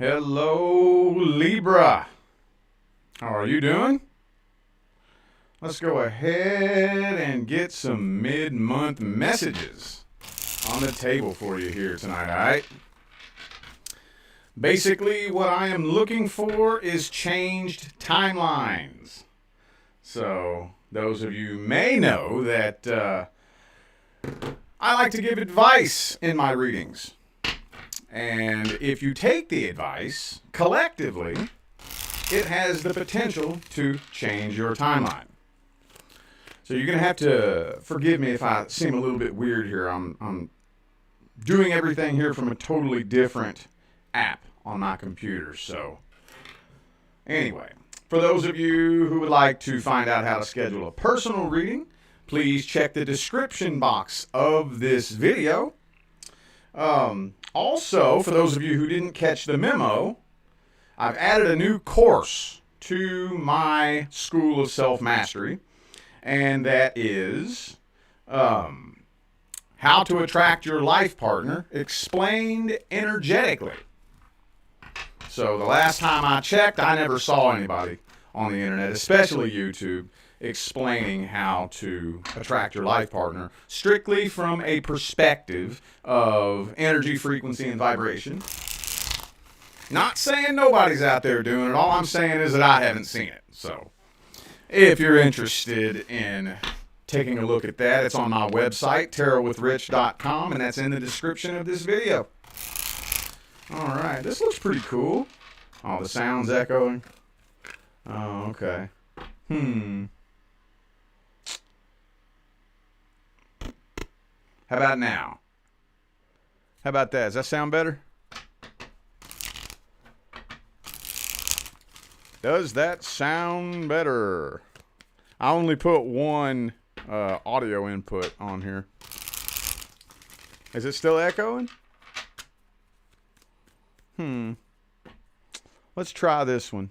Hello, Libra. How are you doing? Let's go ahead and get some mid-month messages on the table for you here tonight, all right? Basically, what I am looking for is changed timelines. So, those of you may know that I like to give advice in my readings. And if you take the advice collectively, it has the potential to change your timeline. So you're going to have to forgive me if I seem a little bit weird here. I'm doing everything here from a totally different app on my computer. So anyway, for those of you who would like to find out how to schedule a personal reading, please check the description box of this video. Also, for those of you who didn't catch the memo, I've added a new course to my School of Self-Mastery, and that is how to attract your life partner explained energetically. So the last time I checked, I never saw anybody on the internet, especially YouTube, explaining how to attract your life partner strictly from a perspective of energy, frequency, and vibration. Not saying nobody's out there doing it. All I'm saying is that I haven't seen it. So if you're interested in taking a look at that, it's on my website, tarotwithrich.com, and that's in the description of this video. All right, this looks pretty cool. Oh, the sound's echoing. Oh, okay. How about now? How about that? Does that sound better? Does that sound better? I only put one audio input on here. Is it still echoing? Let's try this one.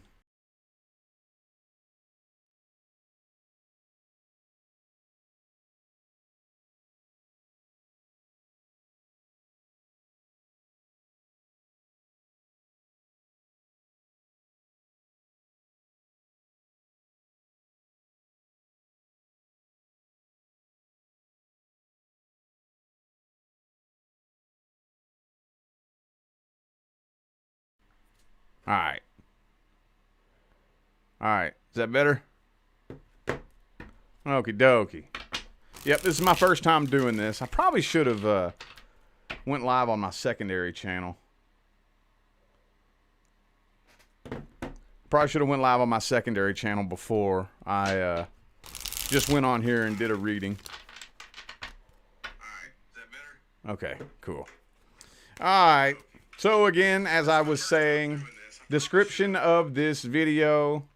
All right. All right. Is that better? Okie dokie. Yep, this is my first time doing this. I probably should have went live on my secondary channel. Probably should have went live on my secondary channel before I just went on here and did a reading. All right. Is that better? Okay, cool. All right. So again, as I was saying, description of this video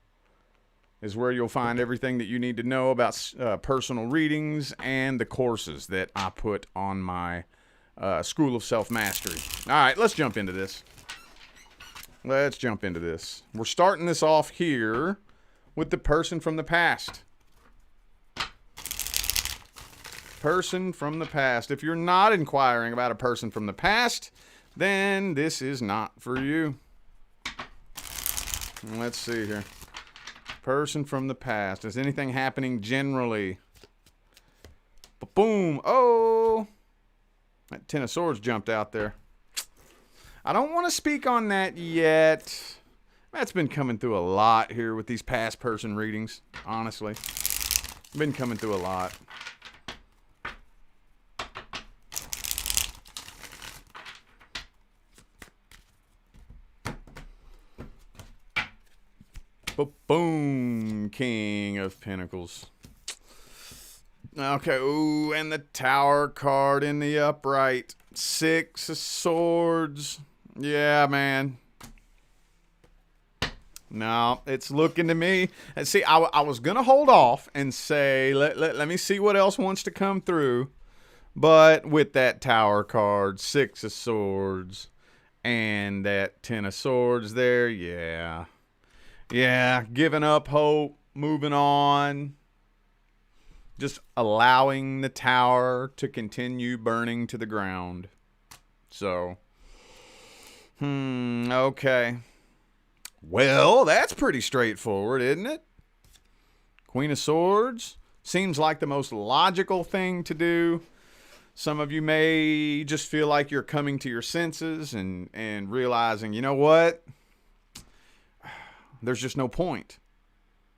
is where you'll find everything that you need to know about personal readings and the courses that I put on my School of Self-Mastery. All right, let's jump into this. Let's jump into this. We're starting this off here with the person from the past. Person from the past. If you're not inquiring about a person from the past, then this is not for you. Let's see here. Person from the past. Is anything happening generally? Boom. Oh. That Ten of Swords jumped out there. I don't want to speak on that yet. That's been coming through a lot here with these past person readings, honestly. Been coming through a lot. Boom, King of Pentacles. Okay, ooh, and the Tower card in the upright. Six of Swords. Yeah, man. No, it's looking to me. And see, I was going to hold off and say, let me see what else wants to come through. But with that Tower card, Six of Swords, and that Ten of Swords there, yeah. Yeah, giving up hope, moving on. Just allowing the tower to continue burning to the ground. So, Okay. Well, that's pretty straightforward, isn't it? Queen of Swords seems like the most logical thing to do. Some of you may just feel like you're coming to your senses and realizing, you know what? There's just no point.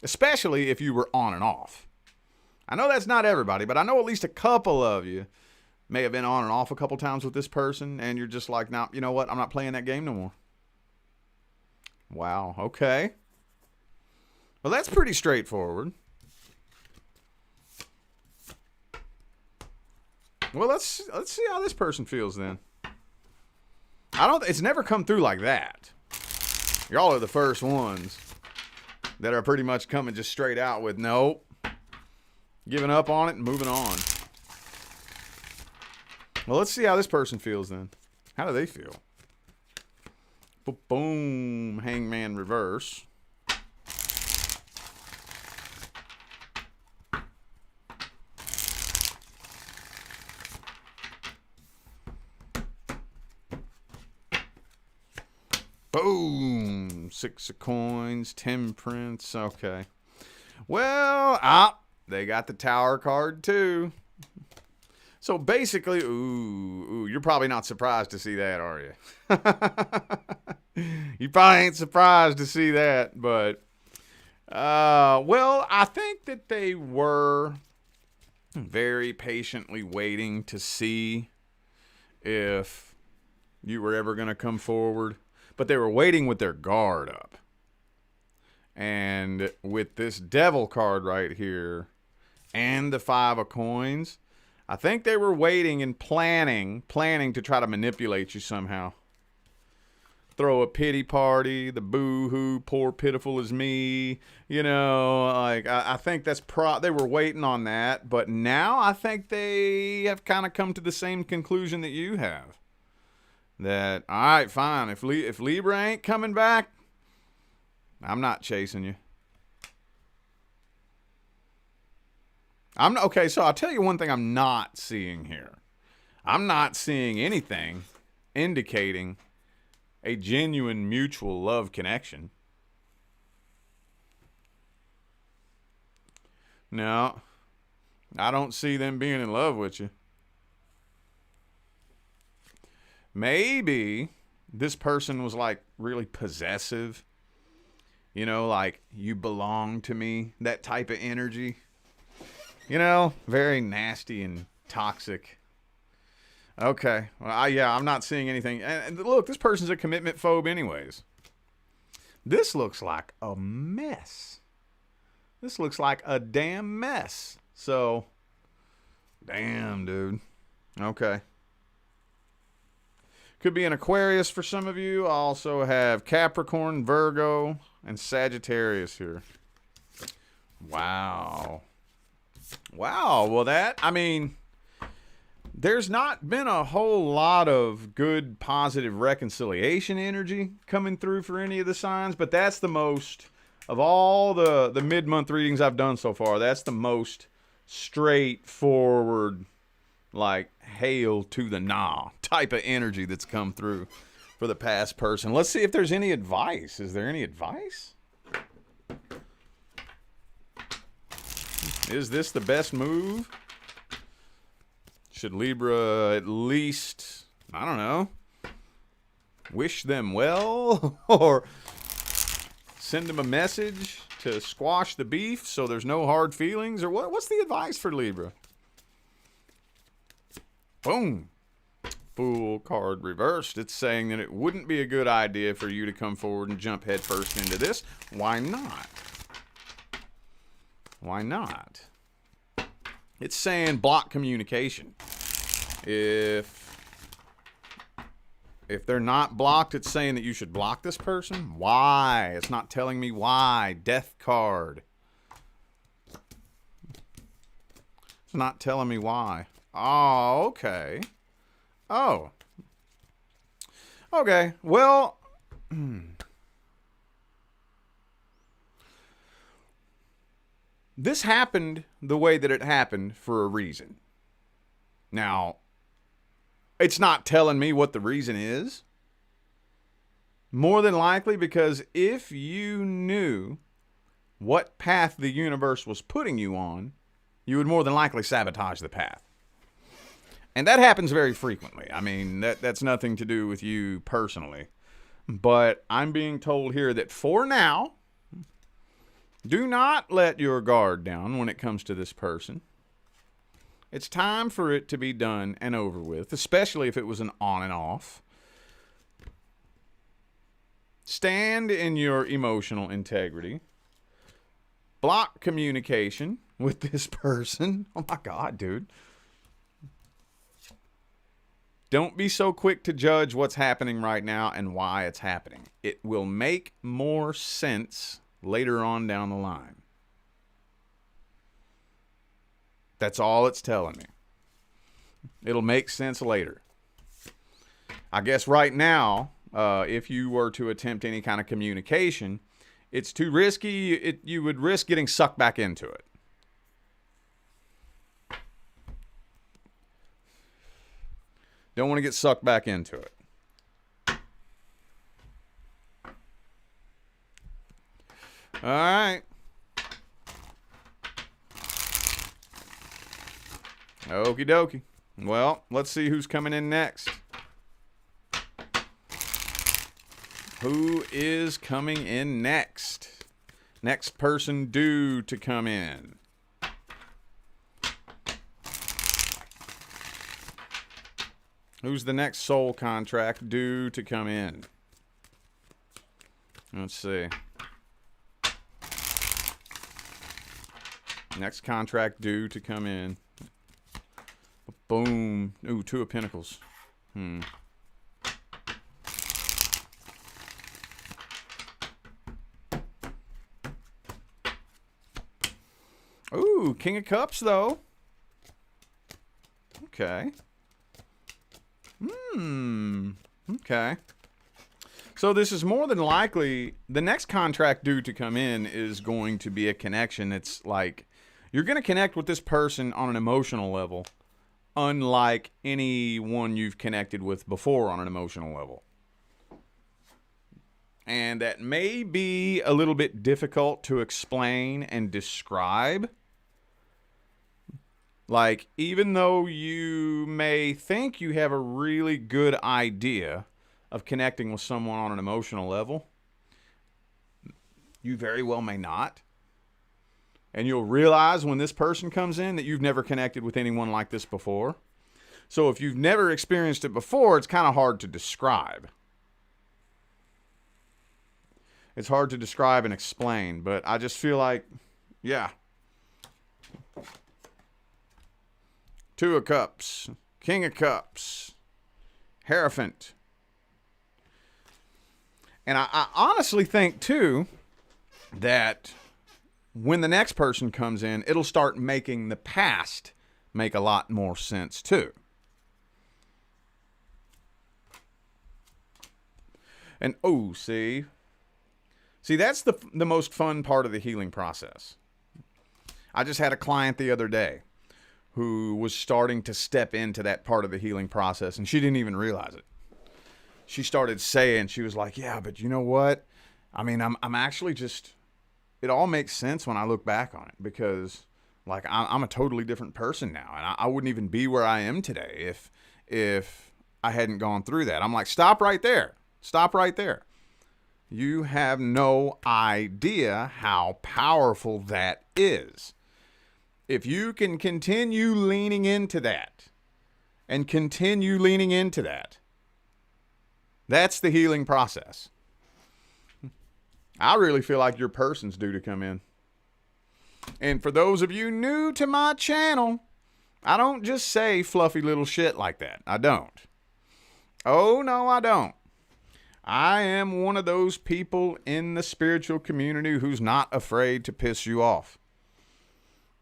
Especially if you were on and off. I know that's not everybody, but I know at least a couple of you may have been on and off a couple times with this person, and you're just like, nah, you know what? I'm not playing that game no more. Wow, okay. Well, that's pretty straightforward. Well, let's see how this person feels then. It's never come through like that. Y'all are the first ones that are pretty much coming just straight out with nope. Giving up on it and moving on. Well, let's see how this person feels then. How do they feel? Boom, Hangman reverse. Boom, 6 of coins, temperance. Okay. Well, they got the Tower card too. So basically, you're probably not surprised to see that, are you? You probably ain't surprised to see that, but, well, I think that they were very patiently waiting to see if you were ever going to come forward, but they were waiting with their guard up. And with this Devil card right here and the 5 of coins, I think they were waiting and planning to try to manipulate you somehow. Throw a pity party, the boo-hoo, poor pitiful is me. You know, like, I think that's they were waiting on that. But now I think they have kind of come to the same conclusion that you have. That, all right, fine. If Libra ain't coming back, I'm not chasing you. Okay, so I'll tell you one thing I'm not seeing here. I'm not seeing anything indicating a genuine mutual love connection. No, I don't see them being in love with you. Maybe this person was like really possessive. You know, like you belong to me, that type of energy. You know, very nasty and toxic. Okay. Well, I'm not seeing anything. And look, this person's a commitment phobe anyways. This looks like a mess. This looks like a damn mess. So, damn, dude. Okay. Could be an Aquarius for some of you. I also have Capricorn, Virgo, and Sagittarius here. Wow. Wow. Well, there's not been a whole lot of good, positive reconciliation energy coming through for any of the signs, but that's the most, of all the mid-month readings I've done so far, that's the most straightforward, like, hail to the nah type of energy that's come through for the past person. Let's see if there's any advice. Is there any advice? Is this the best move? Should Libra at least, I don't know, wish them well or send them a message to squash the beef so there's no hard feelings? Or what's the advice for Libra? Boom. Fool card reversed. It's saying that it wouldn't be a good idea for you to come forward and jump headfirst into this. Why not? Why not? It's saying block communication. If they're not blocked, it's saying that you should block this person. Why? It's not telling me why. Death card. It's not telling me why. Oh, okay. Oh. Okay. Well, this happened the way that it happened for a reason. Now, it's not telling me what the reason is. More than likely, because if you knew what path the universe was putting you on, you would more than likely sabotage the path. And that happens very frequently. I mean, that's nothing to do with you personally. But I'm being told here that for now, do not let your guard down when it comes to this person. It's time for it to be done and over with, especially if it was an on and off. Stand in your emotional integrity. Block communication with this person. Oh my God, dude. Don't be so quick to judge what's happening right now and why it's happening. It will make more sense later on down the line. That's all it's telling me. It'll make sense later. I guess right now, if you were to attempt any kind of communication, it's too risky. You would risk getting sucked back into it. Don't want to get sucked back into it. All right. Okie dokie. Well, let's see who's coming in next. Who is coming in next? Next person due to come in. Who's the next soul contract due to come in? Let's see. Next contract due to come in. Boom. Ooh, Two of Pentacles. Ooh, King of Cups, though. Okay. Okay. So this is more than likely, the next contract due to come in is going to be a connection. It's like, you're going to connect with this person on an emotional level, unlike anyone you've connected with before on an emotional level. And that may be a little bit difficult to explain and describe. Like, even though you may think you have a really good idea of connecting with someone on an emotional level, you very well may not. And you'll realize when this person comes in that you've never connected with anyone like this before. So if you've never experienced it before, it's kind of hard to describe. It's hard to describe and explain, but I just feel like, yeah. Two of Cups, King of Cups, Hierophant. And I honestly think, too, that when the next person comes in, it'll start making the past make a lot more sense, too. And, oh, see, that's the most fun part of the healing process. I just had a client the other day who was starting to step into that part of the healing process, and she didn't even realize it. She started saying, she was like, yeah, but you know what? I mean, I'm actually just, it all makes sense when I look back on it, because like I'm a totally different person now, and I wouldn't even be where I am today if I hadn't gone through that. I'm like, stop right there. Stop right there. You have no idea how powerful that is. If you can continue leaning into that and continue leaning into that, that's the healing process. I really feel like your person's due to come in. And for those of you new to my channel, I don't just say fluffy little shit like that. I don't. Oh, no, I don't. I am one of those people in the spiritual community who's not afraid to piss you off.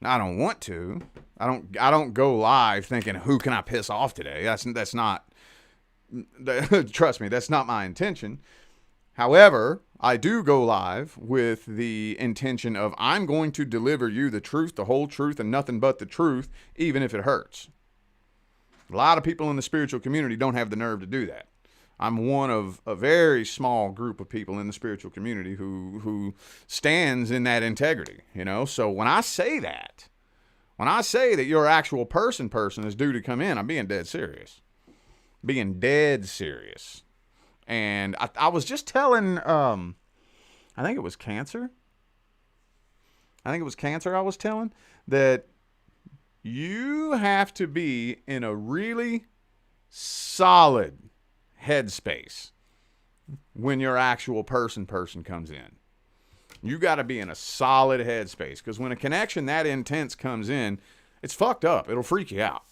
I don't want to. I don't go live thinking, who can I piss off today? That's not, trust me, that's not my intention. However, I do go live with the intention of, I'm going to deliver you the truth, the whole truth, and nothing but the truth, even if it hurts. A lot of people in the spiritual community don't have the nerve to do that. I'm one of a very small group of people in the spiritual community who stands in that integrity, you know? So when I say that, your actual person is due to come in, I'm being dead serious. Being dead serious. And I was just telling, I think it was Cancer. I was telling that you have to be in a really solid headspace when your actual person comes in. You got to be in a solid headspace, because when a connection that intense comes in, it's fucked up. It'll freak you out.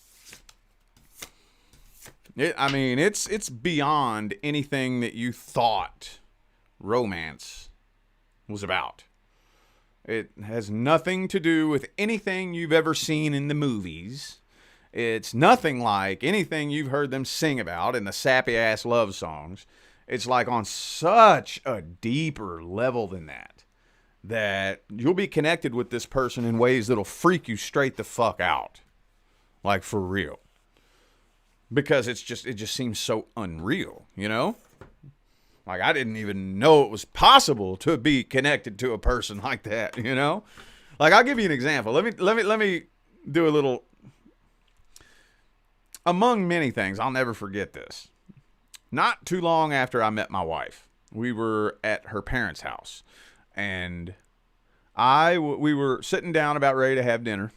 It's beyond anything that you thought romance was about. It has nothing to do with anything you've ever seen in the movies. It's nothing like anything you've heard them sing about in the sappy-ass love songs. It's like on such a deeper level than that you'll be connected with this person in ways that'll freak you straight the fuck out. Like, for real. Because it just seems so unreal, you know? Like, I didn't even know it was possible to be connected to a person like that, you know? Like, I'll give you an example. Let me do a little. Among many things, I'll never forget this. Not too long after I met my wife, we were at her parents' house, and we were sitting down about ready to have dinner,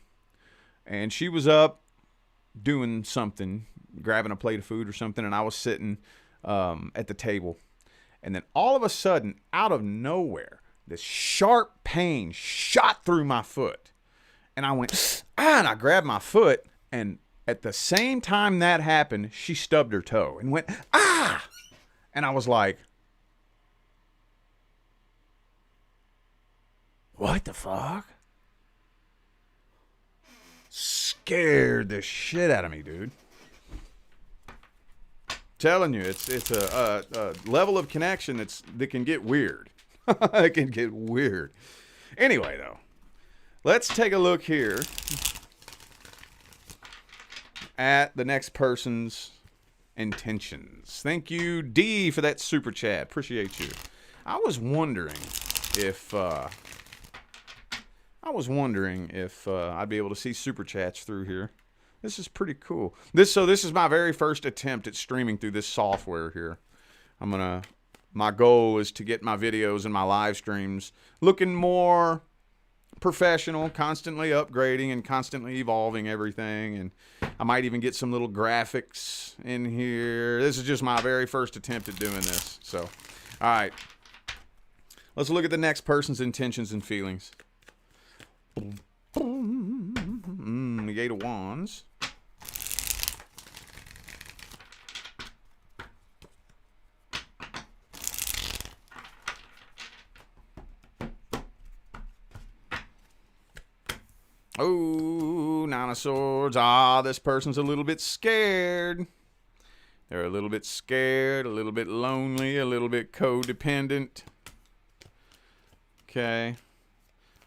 and she was up doing something, grabbing a plate of food or something, and I was sitting at the table. And then all of a sudden, out of nowhere, this sharp pain shot through my foot. And I went, and I grabbed my foot. And at the same time that happened, she stubbed her toe and went, ah! And I was like, what the fuck? Scared the shit out of me, dude. Telling you, it's a level of connection that can get weird. It can get weird. Anyway, though, let's take a look here at the next person's intentions. Thank you, D, for that super chat. Appreciate you. I was wondering if I'd be able to see super chats through here. This is pretty cool. This is my very first attempt at streaming through this software here. My goal is to get my videos and my live streams looking more professional, constantly upgrading and constantly evolving everything. And I might even get some little graphics in here. This is just my very first attempt at doing this. So, all right. Let's look at the next person's intentions and feelings. The Eight of Wands. Oh, Nine of Swords. This person's a little bit scared. They're a little bit scared, a little bit lonely, a little bit codependent. Okay.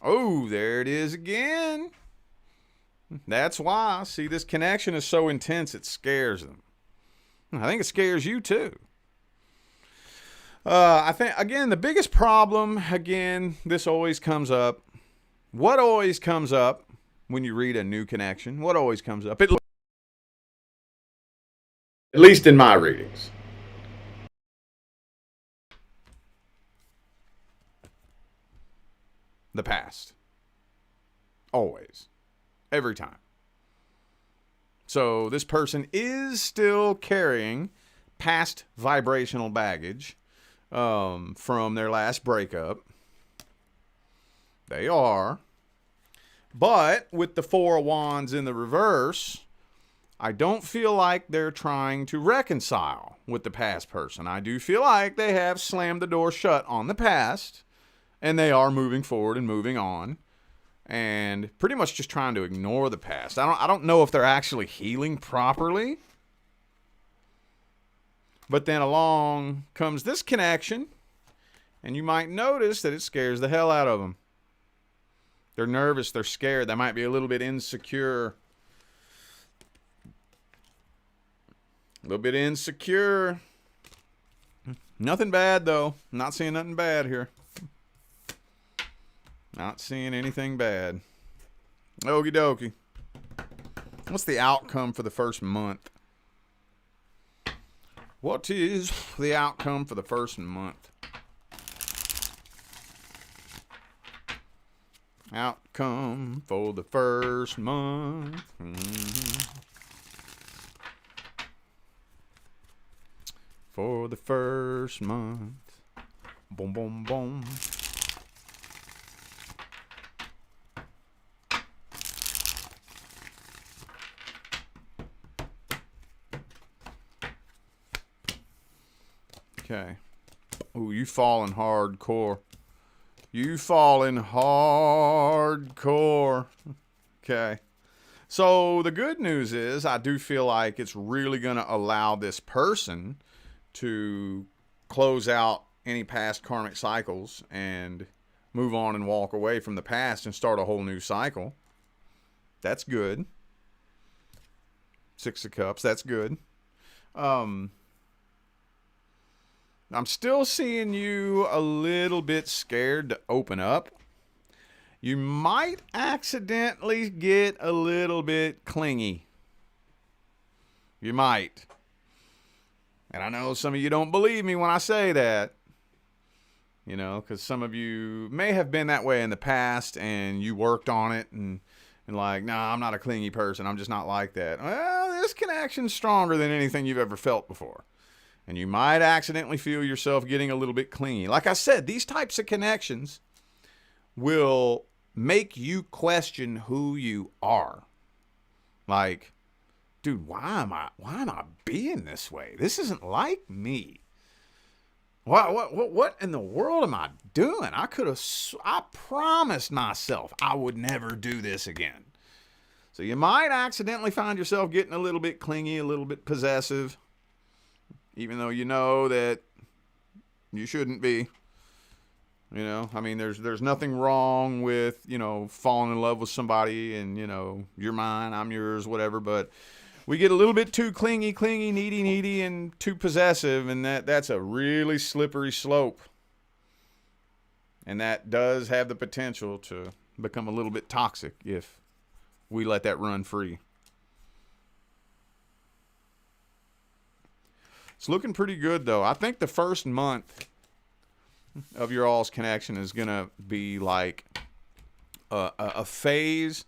Oh, there it is again. That's why. See, this connection is so intense, it scares them. I think it scares you too. I think, again, the biggest problem, this always comes up. What always comes up when you read a new connection? What always comes up? At least in my readings. The past. Always. Every time. So this person is still carrying past vibrational baggage from their last breakup. They are. But with the Four of Wands in the reverse, I don't feel like they're trying to reconcile with the past person. I do feel like they have slammed the door shut on the past, and they are moving forward and moving on, and pretty much just trying to ignore the past. I don't know if they're actually healing properly. But then along comes this connection, and you might notice that it scares the hell out of them. They're nervous, they're scared, they might be a little bit insecure. A little bit insecure. Nothing bad, though. Not seeing nothing bad here. Not seeing anything bad. Okie dokie. What's the outcome for the first month? What is the outcome for the first month? Outcome for the first month. For the first month. Boom, boom, boom. Okay. Ooh, you falling hardcore. You falling hardcore. Okay. So the good news is I do feel like it's really going to allow this person to close out any past karmic cycles and move on and walk away from the past and start a whole new cycle. That's good. Six of Cups. That's good. I'm still seeing you a little bit scared to open up. You might accidentally get a little bit clingy. You might. And I know some of you don't believe me when I say that. You know, because some of you may have been that way in the past and you worked on it and like, nah, I'm not a clingy person. I'm just not like that. Well, this connection's stronger than anything you've ever felt before. And you might accidentally feel yourself getting a little bit clingy. Like I said, these types of connections will make you question who you are. Like, dude, why am I being this way? This isn't like me. What in the world am I doing? I promised myself I would never do this again. So you might accidentally find yourself getting a little bit clingy, a little bit possessive. Even though you know that you shouldn't be. You know, I mean, there's nothing wrong with, you know, falling in love with somebody and, you know, you're mine, I'm yours, whatever. But we get a little bit too clingy, needy, and too possessive. And that's a really slippery slope. And that does have the potential to become a little bit toxic if we let that run free. It's looking pretty good, though. I think the first month of your all's connection is going to be like a phase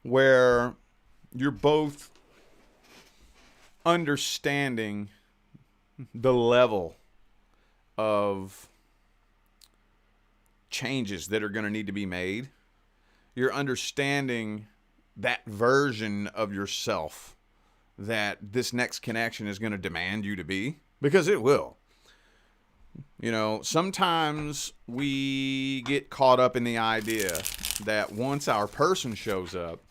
where you're both understanding the level of changes that are going to need to be made. You're understanding that version of yourself that this next connection is going to demand you to be, because it will. You know, sometimes we get caught up in the idea that once our person shows up,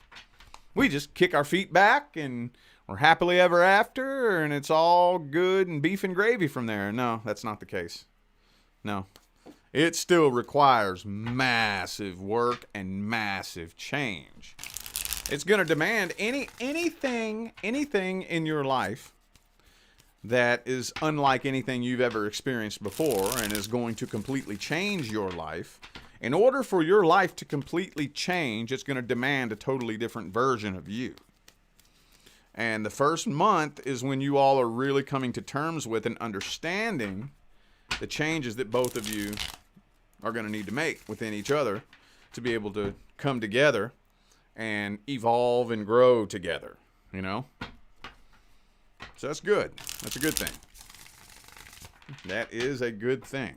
we just kick our feet back and we're happily ever after and it's all good and beef and gravy from there. No, that's not the case. No. It still requires massive work and massive change. It's going to demand anything in your life that is unlike anything you've ever experienced before and is going to completely change your life. In order for your life to completely change, it's going to demand a totally different version of you. And the first month is when you all are really coming to terms with and understanding the changes that both of you are going to need to make within each other to be able to come together and evolve and grow together, you know? So that's good. That's a good thing. That is a good thing.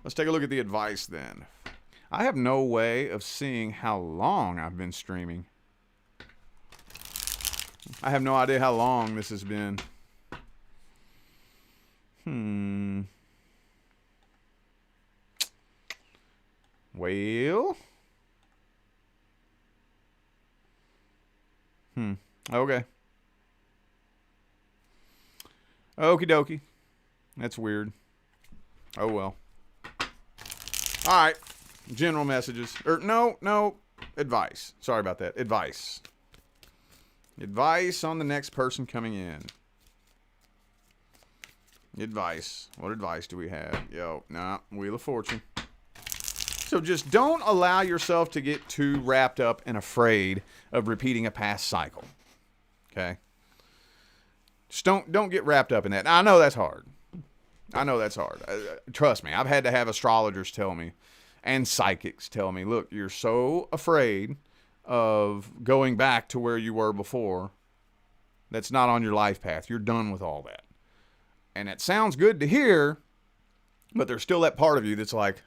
Let's take a look at the advice then. I have no way of seeing how long I've been streaming. I have no idea how long this has been. Well. Okay. Okie dokie. That's weird. Oh well. Alright. General messages. No. Advice. Sorry about that. Advice. Advice on the next person coming in. Advice. What advice do we have? Wheel of Fortune. So just don't allow yourself to get too wrapped up and afraid of repeating a past cycle. Okay? Just don't get wrapped up in that. Now, I know that's hard. Trust me, I've had to have astrologers tell me and psychics tell me, look, you're so afraid of going back to where you were before. That's not on your life path. You're done with all that. And it sounds good to hear, but there's still that part of you that's like,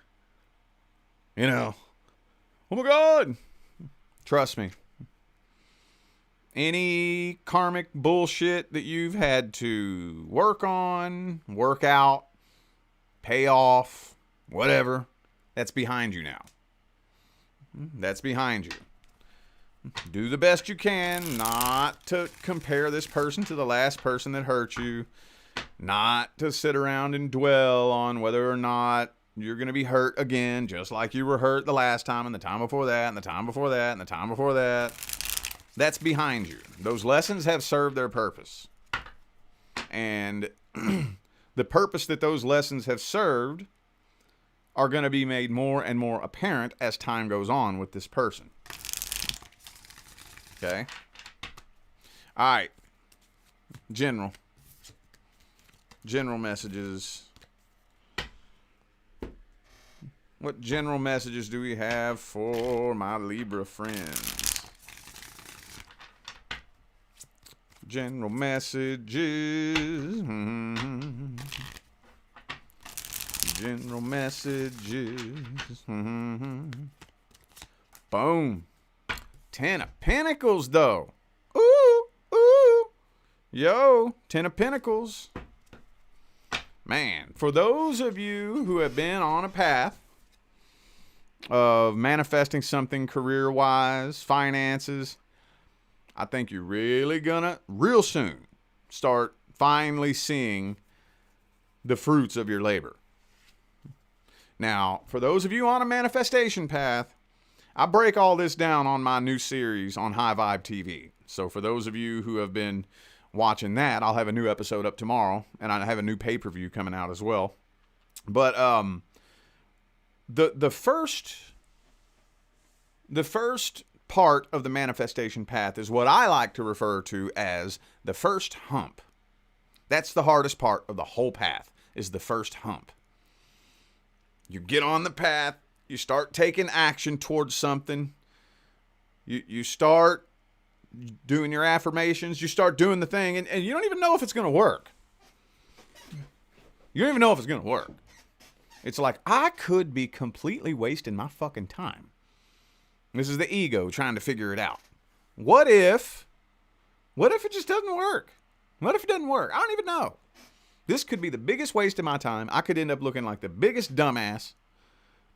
oh my God. Trust me. Any karmic bullshit that you've had to work on, work out, pay off, whatever, that's behind you now. That's behind you. Do the best you can not to compare this person to the last person that hurt you, not to sit around and dwell on whether or not you're going to be hurt again, just like you were hurt the last time and the time before that and the time before that and the time before that. That's behind you. Those lessons have served their purpose. And the purpose that those lessons have served are going to be made more and more apparent as time goes on with this person. Okay? All right. General messages. What general messages do we have for my Libra friends? General messages. General messages. Boom. 10 of Pentacles, though. Ooh, ooh. Yo, 10 of Pentacles. Man, for those of you who have been on a path of manifesting something career-wise, finances, I think you're really gonna, real soon, start finally seeing the fruits of your labor. Now, for those of you on a manifestation path, I break all this down on my new series on High Vibe TV. So for those of you who have been watching that, I'll have a new episode up tomorrow, and I have a new pay-per-view coming out as well. But the first part of the manifestation path is what I like to refer to as the first hump. That's the hardest part of the whole path, is the first hump. You get on the path, you start taking action towards something, you start doing your affirmations, you start doing the thing, and you don't even know if it's going to work. You don't even know if it's going to work. It's like, I could be completely wasting my fucking time. This is the ego trying to figure it out. What if it just doesn't work? What if it doesn't work? I don't even know. This could be the biggest waste of my time. I could end up looking like the biggest dumbass,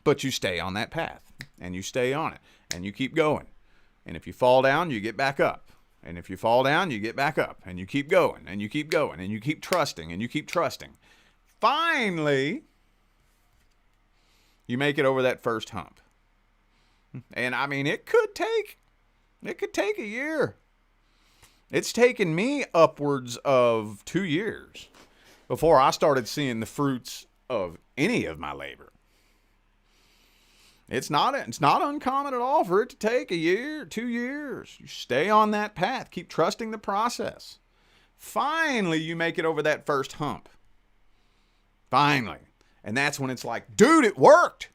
but you stay on that path, and you stay on it, and you keep going. And if you fall down, you get back up. And if you fall down, you get back up, and you keep going, and you keep going, and you keep trusting, and you keep trusting. Finally, you make it over that first hump. And I mean, it could take a year. It's taken me upwards of 2 years before I started seeing the fruits of any of my labor. It's not uncommon at all for it to take a year, 2 years. You stay on that path. Keep trusting the process. Finally, you make it over that first hump. Finally. And that's when it's like, dude, it worked.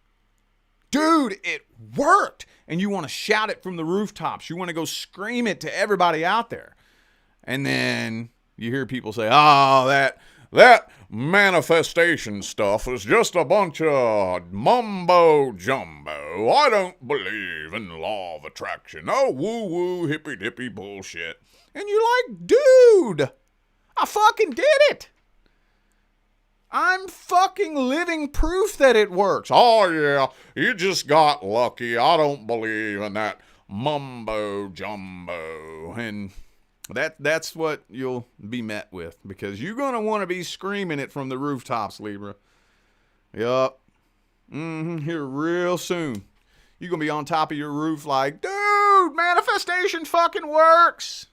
Dude, it worked. And you want to shout it from the rooftops. You want to go scream it to everybody out there. And then you hear people say, oh, that manifestation stuff is just a bunch of mumbo jumbo. I don't believe in the law of attraction. Oh, woo-woo, hippy-dippy bullshit. And you're like, dude, I fucking did it. I'm fucking living proof that it works. Oh, yeah, you just got lucky. I don't believe in that mumbo jumbo. And that's what you'll be met with, because you're going to want to be screaming it from the rooftops, Libra. Yup. Here real soon. You're going to be on top of your roof like, dude, manifestation fucking works.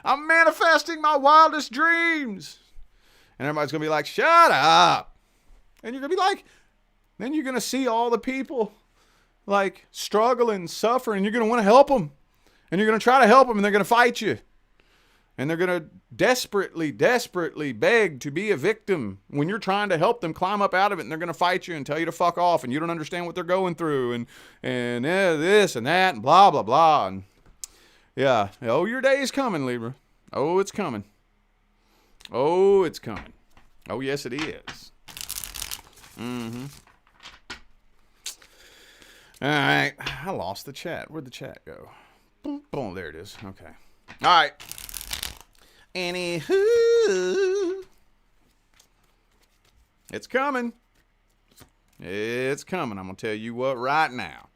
I'm manifesting my wildest dreams. And everybody's going to be like, shut up. And you're going to be like, then you're going to see all the people like struggling, suffering. You're going to want to help them. And you're going to try to help them, and they're going to fight you. And they're going to desperately, desperately beg to be a victim when you're trying to help them climb up out of it, and they're going to fight you and tell you to fuck off, and you don't understand what they're going through, and this and that, and blah, blah, blah. And yeah, oh, your day is coming, Libra. Oh, it's coming. Oh, it's coming. Oh, yes, it is. Mm-hmm. All right. I lost the chat. Where'd the chat go? Boom, boom, there it is. Okay. All right. Anywho, it's coming. It's coming. I'm going to tell you what right now.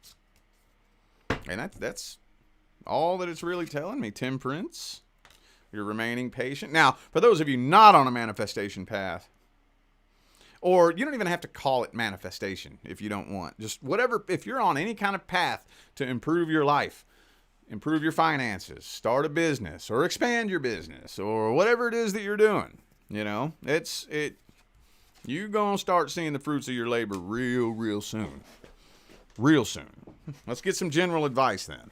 And that's all that it's really telling me. Temperance. You're remaining patient. Now, for those of you not on a manifestation path, or you don't even have to call it manifestation if you don't want. Just whatever, if you're on any kind of path to improve your life, improve your finances, start a business, or expand your business, or whatever it is that you're doing, you know, you're going to start seeing the fruits of your labor real soon. Real soon. Let's get some general advice then.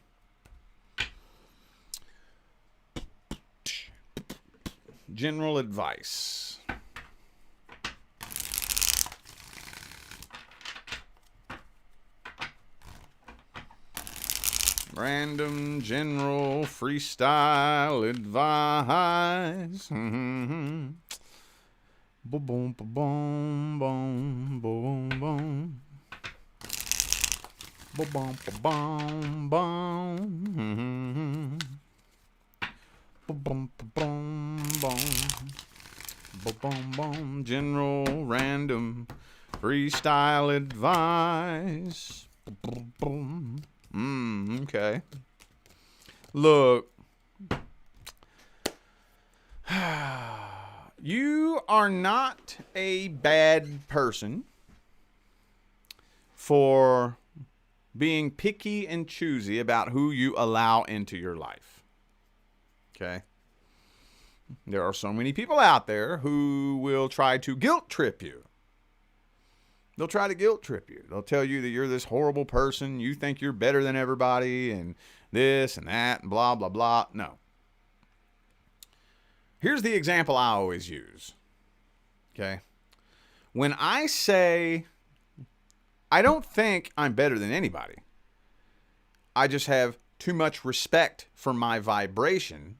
General advice. Random general freestyle advice. Boom, boom, boom, boom, boom, boom. Boom, boom, boom, boom. Boom, boom, boom, boom. Boom, boom, boom. General random freestyle advice. Boom, boom. Okay. Look. You are not a bad person for being picky and choosy about who you allow into your life. Okay? There are so many people out there who will try to guilt trip you. They'll try to guilt trip you. They'll tell you that you're this horrible person. You think you're better than everybody and this and that and blah, blah, blah. No. Here's the example I always use. Okay? When I say, I don't think I'm better than anybody. I just have too much respect for my vibration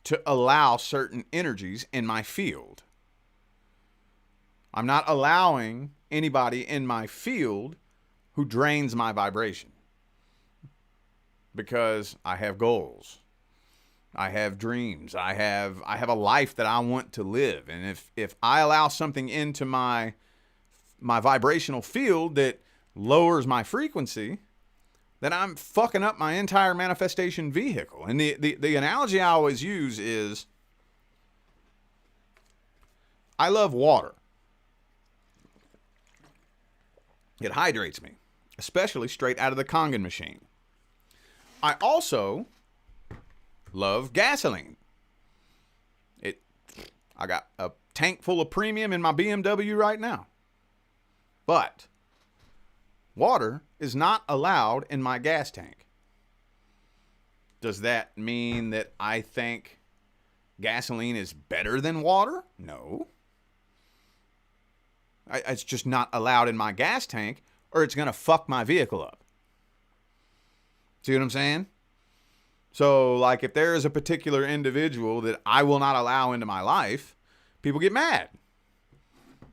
to allow certain energies in my field. I'm not allowing anybody in my field who drains my vibration, because I have goals. I have dreams. I have a life that I want to live. And if I allow something into my vibrational field that lowers my frequency, then I'm fucking up my entire manifestation vehicle. And the analogy I always use is, I love water. It hydrates me, especially straight out of the Kangen machine. I also love gasoline. I got a tank full of premium in my BMW right now. But water is not allowed in my gas tank. Does that mean that I think gasoline is better than water? No. It's just not allowed in my gas tank, or it's going to fuck my vehicle up. See what I'm saying? So, like, if there is a particular individual that I will not allow into my life, people get mad.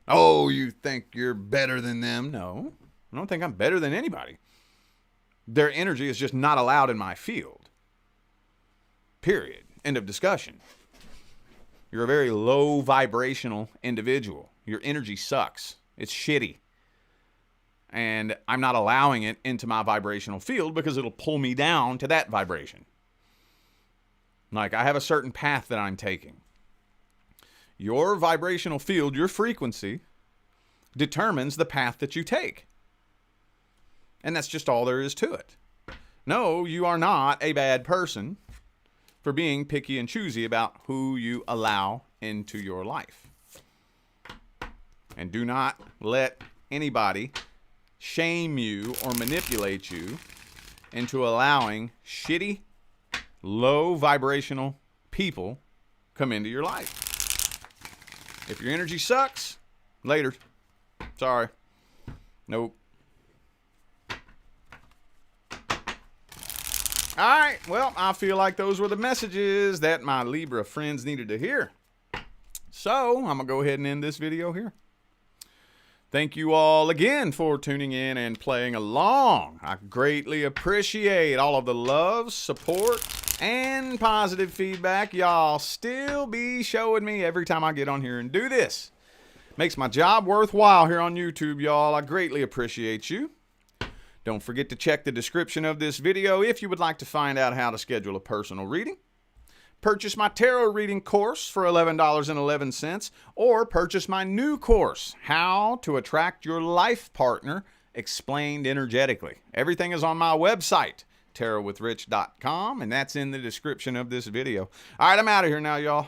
Oh, you think you're better than them? No, I don't think I'm better than anybody. Their energy is just not allowed in my field. Period. End of discussion. You're a very low vibrational individual. Your energy sucks. It's shitty. And I'm not allowing it into my vibrational field because it'll pull me down to that vibration. Like, I have a certain path that I'm taking. Your vibrational field, your frequency, determines the path that you take. And that's just all there is to it. No, you are not a bad person for being picky and choosy about who you allow into your life. And do not let anybody shame you or manipulate you into allowing shitty, low vibrational people come into your life. If your energy sucks, later. Sorry. Nope. All right, well, I feel like those were the messages that my Libra friends needed to hear. So, I'm going to go ahead and end this video here. Thank you all again for tuning in and playing along. I greatly appreciate all of the love, support, and positive feedback y'all still be showing me every time I get on here and do this. Makes my job worthwhile here on YouTube, y'all. I greatly appreciate you. Don't forget to check the description of this video if you would like to find out how to schedule a personal reading. Purchase my tarot reading course for $11.11, or purchase my new course, How to Attract Your Life Partner, Explained Energetically. Everything is on my website, tarotwithrich.com, and that's in the description of this video. All right, I'm out of here now, y'all.